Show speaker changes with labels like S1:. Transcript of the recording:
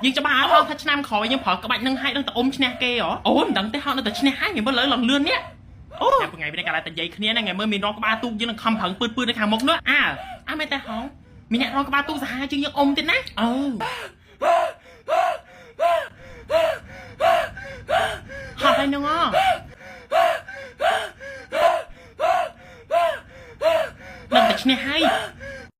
S1: ยังจะมาเอาทัชนำขอยังพอกระบะนั่งให้ตั้งแต่อมชนะเกย์เหรอโอ้ยตั้งแต่ห้องตั้งแต่ชนะให้ยังเมื่อเลยหลังเรือนเนี้ยโอ้ยเป็นไงเป็นการอะไรแต่ใหญ่ขึ้นเนี้ยนะไงเมื่อมีน้องกระบะตู้ยังคำผังปืนในขางมกเนื้อไม่แต่ห้องมีเนี่ยน้องกระบะตู้สหายจึงยังอมติดนะหอบไปน้องอ่ะนั่งแต่ชนะให้